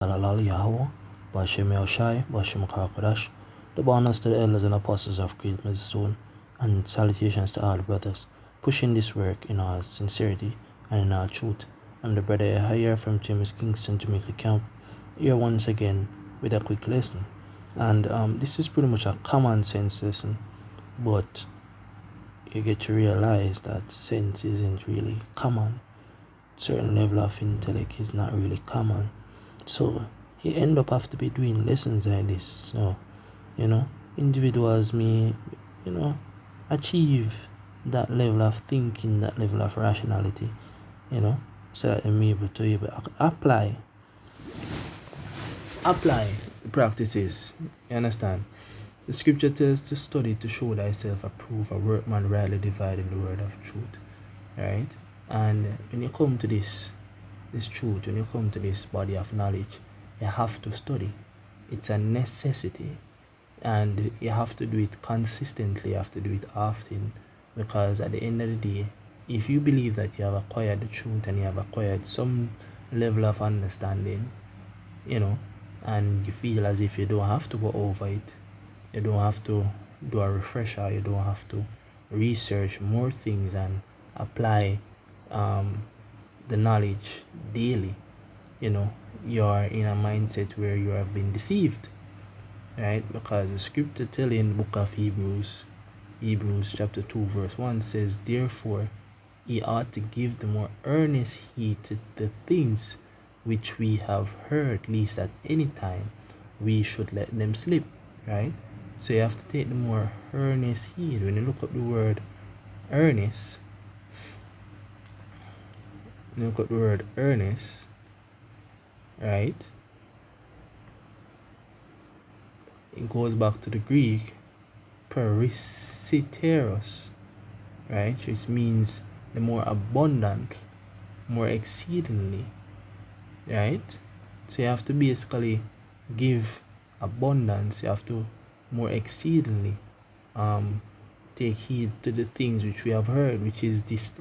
Salalal Yahweh, Bashem Yahushai, Bashem Karkadash, the bonus to the elders and apostles of Great Millstone, and salutations to all the brothers, pushing this work in all sincerity and in all truth. I'm the brother here from James Kingston, Jamaica Camp, here once again with a quick lesson. And this is pretty much a common sense lesson, but you get to realize that sense isn't really common. Certain level of intellect is not really common. So you end up have to be doing lessons like this. So, individuals may, achieve that level of thinking, that level of rationality, so that they're able to apply the practices. You understand? The scripture tells to study to show thyself approved, a workman rightly dividing the word of truth. Right? And when you come to this truth, when you come to this body of knowledge, you have to study. It's a necessity, and you have to do it consistently. You have to do it often, because at the end of the day, if you believe that you have acquired the truth and you have acquired some level of understanding, and you feel as if you don't have to go over it, you don't have to do a refresher, you don't have to research more things and apply the knowledge daily, you're in a mindset where you have been deceived, right? Because the scripture telling in the book of Hebrews chapter 2 verse 1 says, therefore ye ought to give the more earnest heed to the things which we have heard, lest at any time we should let them slip. Right? So you have to take the more earnest heed. When you look at the word earnest, right, it goes back to the Greek perisiteros, right, which means the more abundant, more exceedingly, right? So you have to basically give abundance, you have to more exceedingly take heed to the things which we have heard, which is this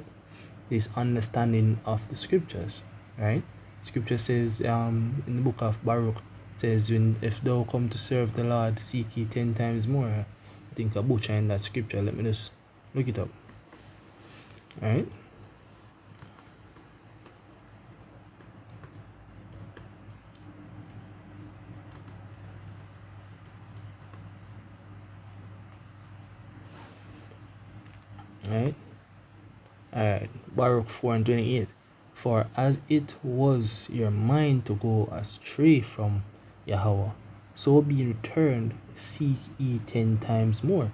understanding of the scriptures, right? Scripture says in the book of Baruch, says, if thou come to serve the Lord, seek ye 10 times more. I think a butcher in that scripture. Let me just look it up. Right? Alright, Baruch 4:28. For as it was your mind to go astray from Yahweh, so be returned, seek ye 10 times more.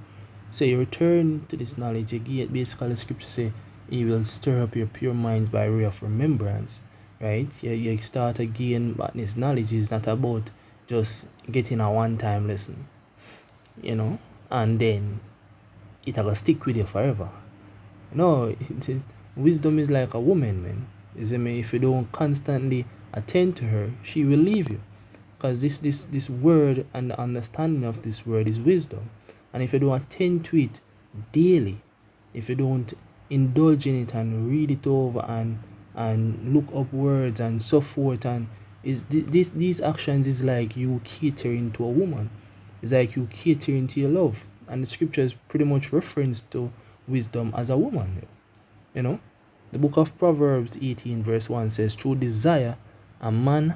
So you return to this knowledge again. Basically, the scripture say, he will stir up your pure minds by way of remembrance. Right? You start again, but this knowledge is not about just getting a one-time lesson, and then it will stick with you forever. No, wisdom is like a woman, man. If you don't constantly attend to her, she will leave you. Because this word and the understanding of this word is wisdom. And if you don't attend to it daily, if you don't indulge in it and read it over and look up words and so forth, and these actions is like you catering to a woman. It's like you catering to your love. And the scripture is pretty much reference to wisdom as a woman. The book of Proverbs 18 verse 1 says, through desire a man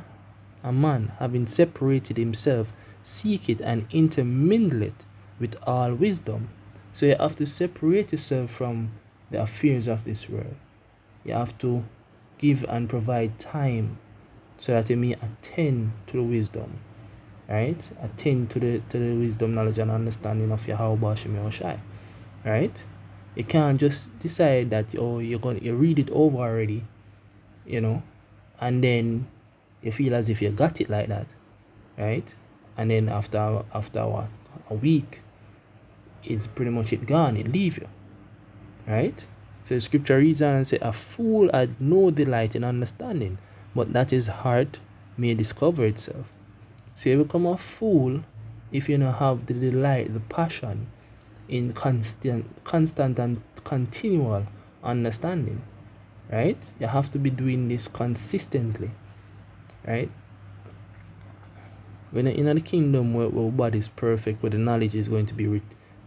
having separated himself seek it and intermingle it with all wisdom. So you have to separate yourself from the affairs of this world. You have to give and provide time so that you may attend to the wisdom, right? Attend to the wisdom, knowledge, and understanding of Yahweh Bashem Yahushai, right? You can't just decide that you read it over already, and then you feel as if you got it like that, right? And then after what, a week, it's pretty much gone, it leave you, right? So the scripture reads on and say, a fool had no delight in understanding, but that his heart may discover itself. So you become a fool if you don't have the delight, the passion in constant and continual understanding, right? You have to be doing this consistently, right? When in the kingdom where body is perfect, where the knowledge is going to be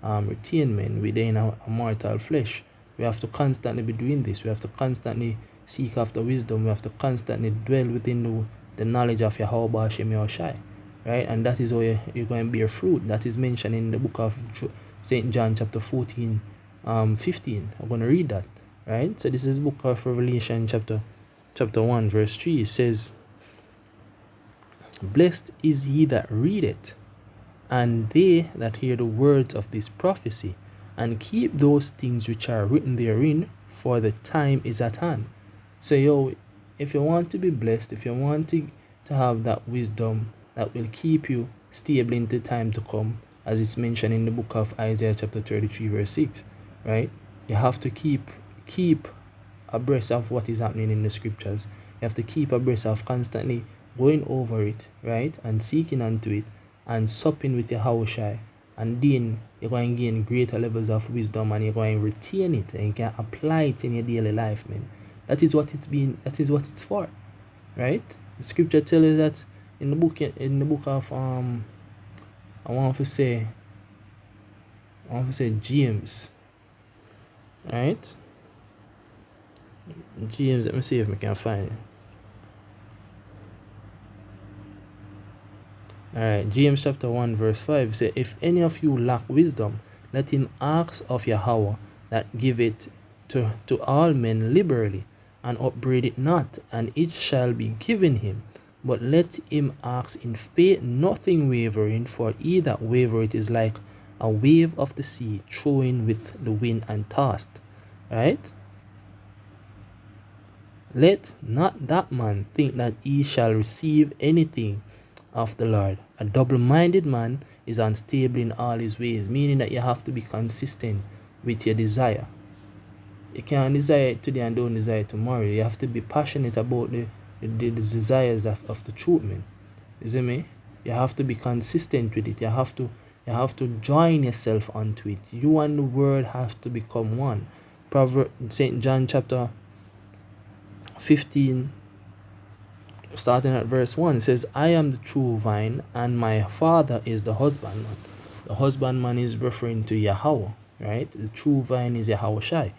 retained, man, within a mortal flesh, we have to constantly be doing this. We have to constantly seek after wisdom. We have to constantly dwell within the knowledge of Yahweh Hashem Yahushai, right? And that is where you're going to bear fruit. That is mentioned in the book of St. John chapter 14, 15. I'm going to read that, right? So this is the book of Revelation chapter 1 verse 3. It says, "Blessed is he that readeth, and they that hear the words of this prophecy, and keep those things which are written therein, for the time is at hand." So if you want to be blessed, if you want to have that wisdom that will keep you stable in the time to come, as it's mentioned in the book of Isaiah chapter 33 verse 6, right? You have to keep abreast of what is happening in the scriptures. You have to keep abreast of constantly going over it, right? And seeking unto it and supping with your Yahushai. And then you're going to gain greater levels of wisdom, and you're going to retain it, and you can apply it in your daily life, man. That is what it's for, right? The scripture tells us that in the book of I want to say James, right? James, let me see if we can find it. Alright, James chapter 1 verse 5 says, "If any of you lack wisdom, let him ask of Yahweh, that give it to all men liberally, and upbraid it not, and it shall be given him. But let him ask in faith, nothing wavering, for he that wavereth is like a wave of the sea, thrown with the wind and tossed." Right? "Let not that man think that he shall receive anything of the Lord. A double-minded man is unstable in all his ways," meaning that you have to be consistent with your desire. You can't desire it today and don't desire it tomorrow. You have to be passionate about the desires of the truth, man. You see me? You have to be consistent with it. You have to join yourself onto it. You and the word have to become one. St. John chapter 15, starting at verse 1, it says, "I am the true vine, and my Father is the husbandman." The husbandman is referring to Yahweh, right? The true vine is Yahushai.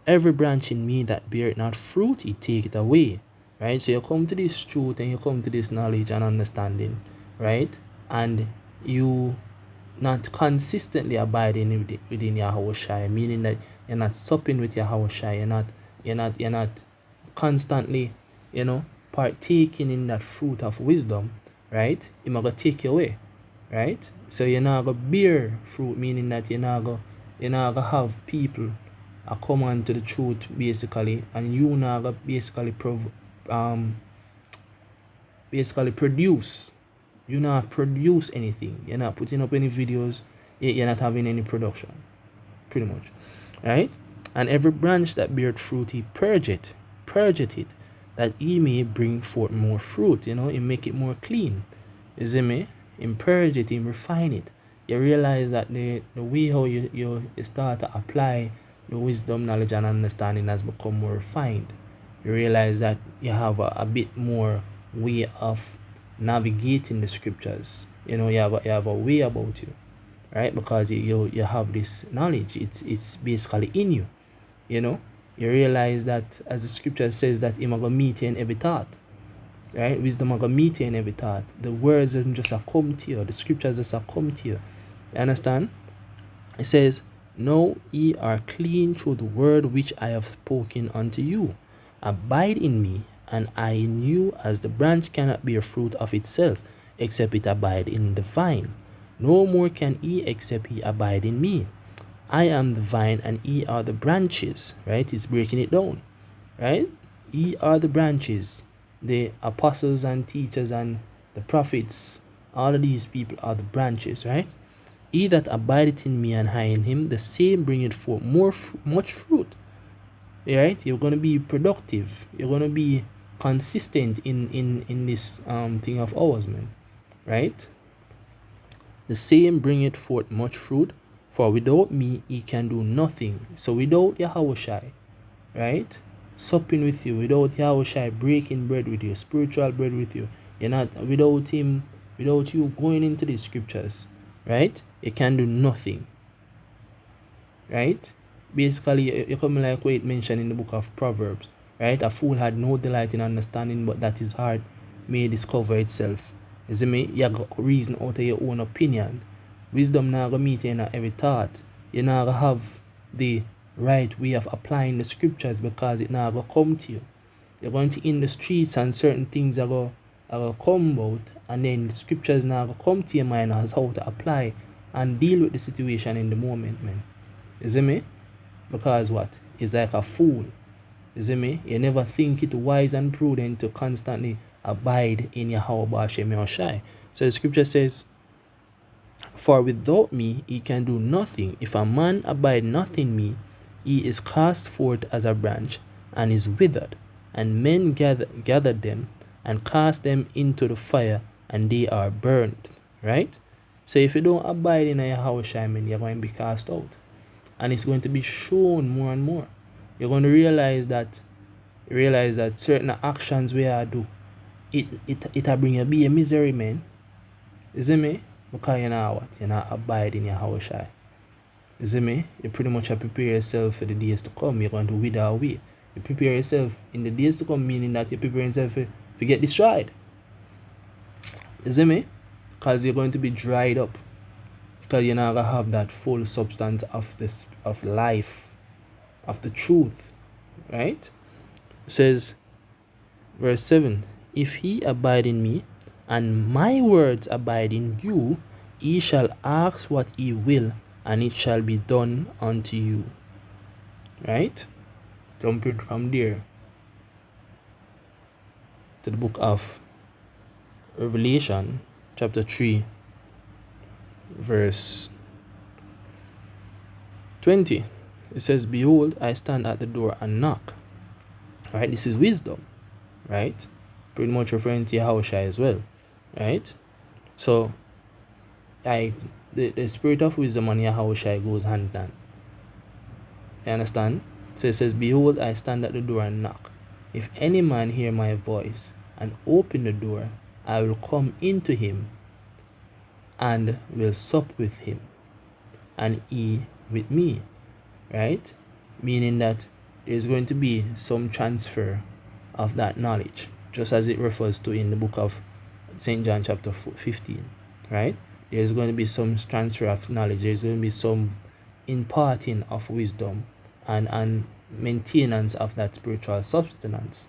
"Every branch in me that beareth not fruit, he take it away." Right? So you come to this truth, and you come to this knowledge and understanding, right? And you not consistently abiding within Yahushai, meaning that you're not supping with Yahushai. You're not constantly, partaking in that fruit of wisdom, right? He's going to take you away, right? So you're not going to bear fruit, meaning that you're not going to have people come on to the truth, basically, and you not going to basically produce. You not produce anything. You're not putting up any videos. You're not having any production, pretty much, right? "And every branch that beareth fruit, he purgeth it, that he may bring forth more fruit." He make it more clean. You see me? Him purge it, him refine it. You realize that the way how you start to apply the wisdom, knowledge, and understanding has become more refined. You realize that you have a bit more way of navigating the scriptures. You have a way about you, right? Because you have this knowledge. It's basically in you. You realize that, as the scripture says, that him going to meet you in every thought, right? Wisdom going to meet you in every thought. The words just come to you. The scriptures just come to you. You understand? It says, "Now ye are clean through the word which I have spoken unto you. Abide in me, and I in you, as the branch cannot bear fruit of itself, except it abide in the vine. No more can ye, except ye abide in me. I am the vine, and ye are the branches." Right? It's breaking it down. Right? Ye are the branches. The apostles and teachers and the prophets, all of these people are the branches, right? "He that abideth in me, and I in him, the same bringeth forth much fruit." Right? You're going to be productive. You're going to be consistent in this thing of ours, man. Right? "The same bringeth forth much fruit, for without me ye can do nothing." So without Yahushai, right, supping with you, without Yahushai breaking bread with you, spiritual bread with you, you're not, without him without you going into the scriptures, right, you can do nothing, right? Basically, you come like what it mentioned in the book of Proverbs, right? A fool had no delight in understanding, but that his heart may discover itself. You see me? You got reason out of your own opinion. Wisdom now go meet you in every thought. You now go have the right way of applying the scriptures because it now go come to you. You're going to in the streets and certain things are going to come about, and then the scriptures now go come to your mind as how to apply and deal with the situation in the moment, man. You see me? Because what? It's like a fool. You see me? You never think it wise and prudent to constantly abide in Yahweh Ba'ashem Yahushai. So the scripture says, for without me he can do nothing. If a man abide not in me, he is cast forth as a branch and is withered, and men gather them and cast them into the fire, and they are burnt. Right? So if you don't abide in Yahweh, man, you're going to be cast out. And it's going to be shown more and more. You're going to realize that certain actions we are do, it bring you be a misery, man. You see me? Because you know what? You're not abiding your house. You see me? You pretty much have prepare yourself for the days to come. You're going to wither away. You prepare yourself in the days to come, meaning that you're preparing yourself to get destroyed. You see me? Because you're going to be dried up. Because you're not going to have that full substance of life, of the truth. Right? It says, verse 7, if he abide in me, and my words abide in you, he shall ask what he will, and it shall be done unto you. Right? Jumping from there to the book of Revelation, chapter 3, verse 20. It says, behold, I stand at the door and knock. Right? This is wisdom. Right? Pretty much referring to Yahushua as well. Right? So, the spirit of wisdom and Yahushua goes hand in hand. You understand? So it says, behold, I stand at the door and knock. If any man hear my voice and open the door, I will come into him and will sup with him, and he with me. Right? Meaning that there's going to be some transfer of that knowledge, just as it refers to in the book of St. John chapter 15. Right? There's going to be some transfer of knowledge. There's going to be some imparting of wisdom and maintenance of that spiritual substance.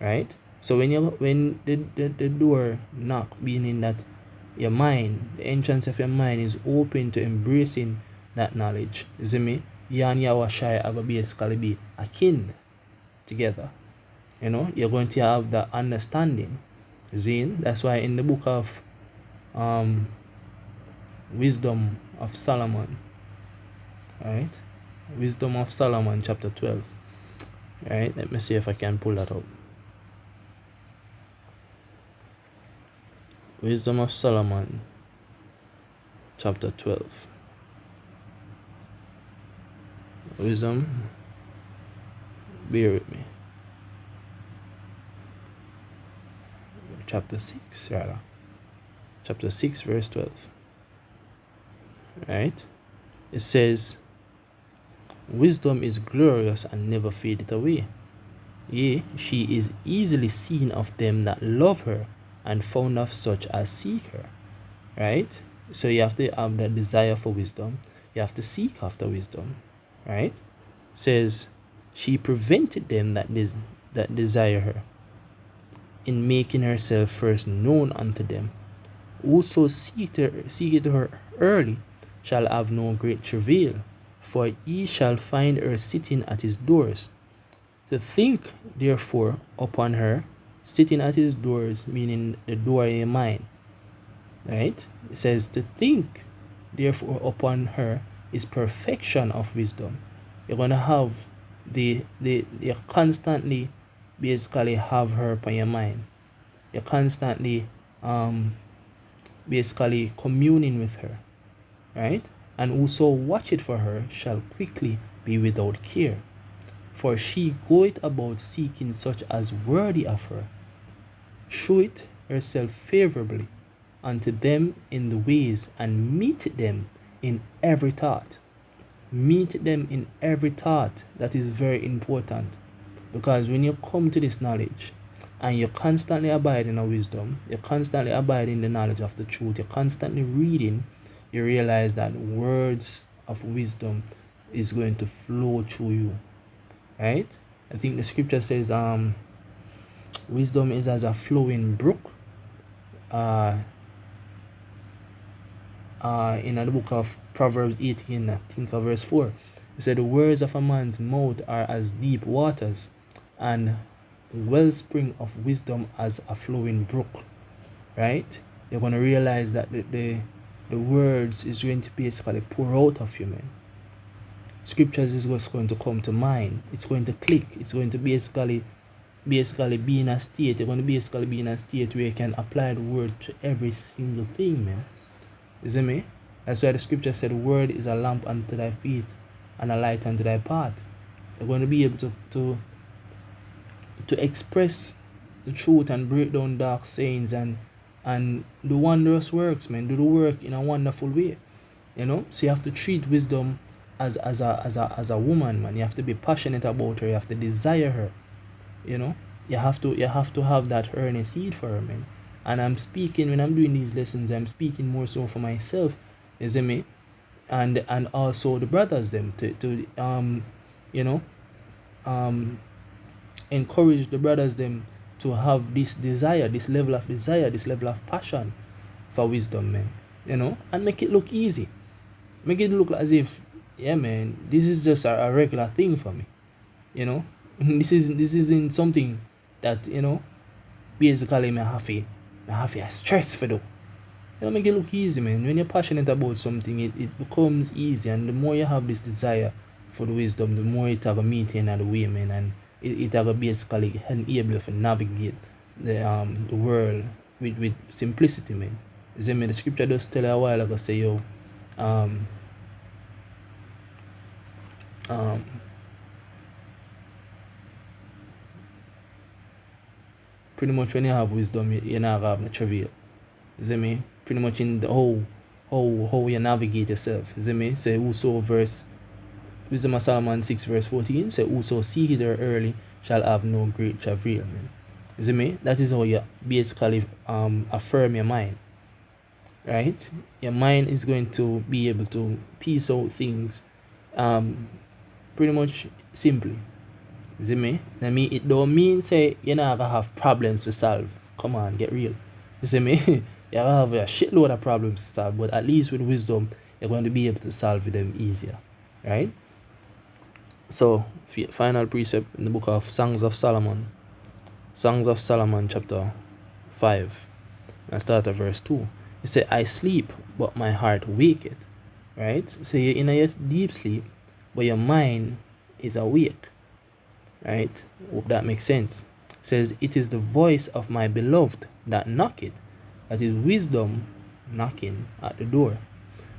Right? So when the door knock, meaning that your mind, the entrance of your mind is open to embracing that knowledge. You see me? You and Yahushua are going to basically be akin together. You know, you're going to have that understanding. You see? That's why in the book of Wisdom of Solomon, right? Wisdom of Solomon, chapter 12. Right? Let me see if I can pull that up. Wisdom of Solomon, chapter 12. Wisdom, bear with me. Chapter 6, rather. Chapter 6, verse 12. Right? It says, wisdom is glorious and never fadeth away. Yea, she is easily seen of them that love her, and found of such as seek her. Right? So you have to have that desire for wisdom. You have to seek after wisdom. Right? It says, she prevented them that desire her, in making herself first known unto them. Whoso seeketh her early shall have no great travail, for he shall find her sitting at his doors. To think, therefore, upon her, sitting at his doors, meaning the door in your mind. Right? It says, to think, therefore, upon her is perfection of wisdom. You're going to have you constantly basically have her upon your mind. You're constantly basically communing with her. Right? And whoso watcheth for her shall quickly be without care. For she goeth about seeking such as worthy of her, showeth herself favorably, unto them in the ways, and meet them in every thought. Meet them in every thought. That is very important, because when you come to this knowledge and you constantly abide in a wisdom, you constantly abide in the knowledge of the truth, you're constantly reading, you realize that words of wisdom is going to flow through you, right? I think the scripture says wisdom is as a flowing brook. In the book of Proverbs 18, I think of verse 4, it said, the words of a man's mouth are as deep waters, and wellspring of wisdom as a flowing brook, right? You're going to realize that the words is going to basically pour out of you, man. Scriptures is just going to come to mind. It's going to click. It's going to basically be in a state. You're going to basically be in a state where you can apply the word to every single thing, man. You see me? That's why the scripture said, the word is a lamp unto thy feet and a light unto thy path. You're going to be able to express the truth and break down dark sayings and do wondrous works, man. Do the work in a wonderful way. You know? So you have to treat wisdom as a woman, man. You have to be passionate about her. You have to desire her. You know? You have to have that earnest seed for her, man. And I'm speaking, when I'm doing these lessons, I'm speaking more so for myself, you see me? And also the brothers them to encourage the brothers them to have this desire, this level of desire, this level of passion for wisdom, man. You know, and make it look easy. Make it look as if, yeah, man, this is just a regular thing for me. You know, this isn't something that, you know, basically me have a stress for though. You know, make it look easy, man. When you're passionate about something, it becomes easy, and the more you have this desire for the wisdom, the more it have a meeting at the way, man, and it have a basically enable you to navigate the world with simplicity, man. You see me? The scripture does tell you a while ago, say, yo, pretty much when you have wisdom, you're not have no travail. You see me? Pretty much in the how you navigate yourself. You see me? Say whoso verse Wisdom of Solomon 6 verse 14, say whoso seek her early shall have no great travail, man. You see me? That is how you basically affirm your mind. Right? Your mind is going to be able to piece out things pretty much simply. You see me? I mean, it don't mean say you're not gonna have problems to solve. Come on, get real. You see me? You have a shitload of problems to solve, but at least with wisdom, you're going to be able to solve them easier. Right? So, final precept in the book of Songs of Solomon. Songs of Solomon chapter 5. And start at verse 2. It says, I sleep, but my heart waketh. Right? So you're in a deep sleep, but your mind is awake. Right? Hope that makes sense. It says, it is the voice of my beloved that knocketh. That is wisdom knocking at the door.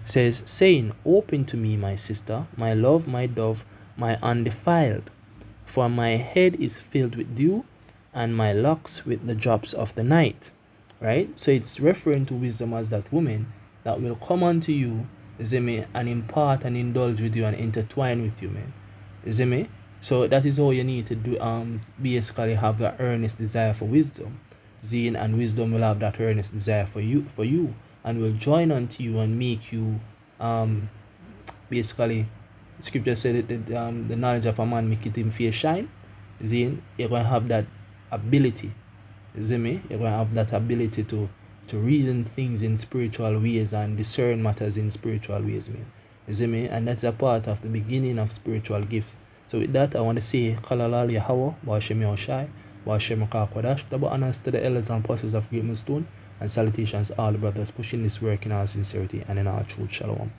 It says, saying, open to me, my sister, my love, my dove, my undefiled. For my head is filled with dew, and my locks with the drops of the night. Right? So it's referring to wisdom as that woman that will come unto you, you see me, and impart and indulge with you and intertwine with you, man. You see me? So that is all you need to do. Basically have that earnest desire for wisdom. Zine and wisdom will have that earnest desire for you, and will join unto you and make you basically. Scripture said that the knowledge of a man make it him face shine. Zine, you're going to have that ability. You see me? You're going to have that ability to reason things in spiritual ways and discern matters in spiritual ways, man. You see me? And that's a part of the beginning of spiritual gifts. So with that, I want to say, Kalalal Yahweh, Ba'ashem Yahushai, Ba'ashem Akakwadash, double honors to the elders and apostles of Great Millstone, and salutations all the brothers pushing this work in all sincerity and in all truth. Shalom.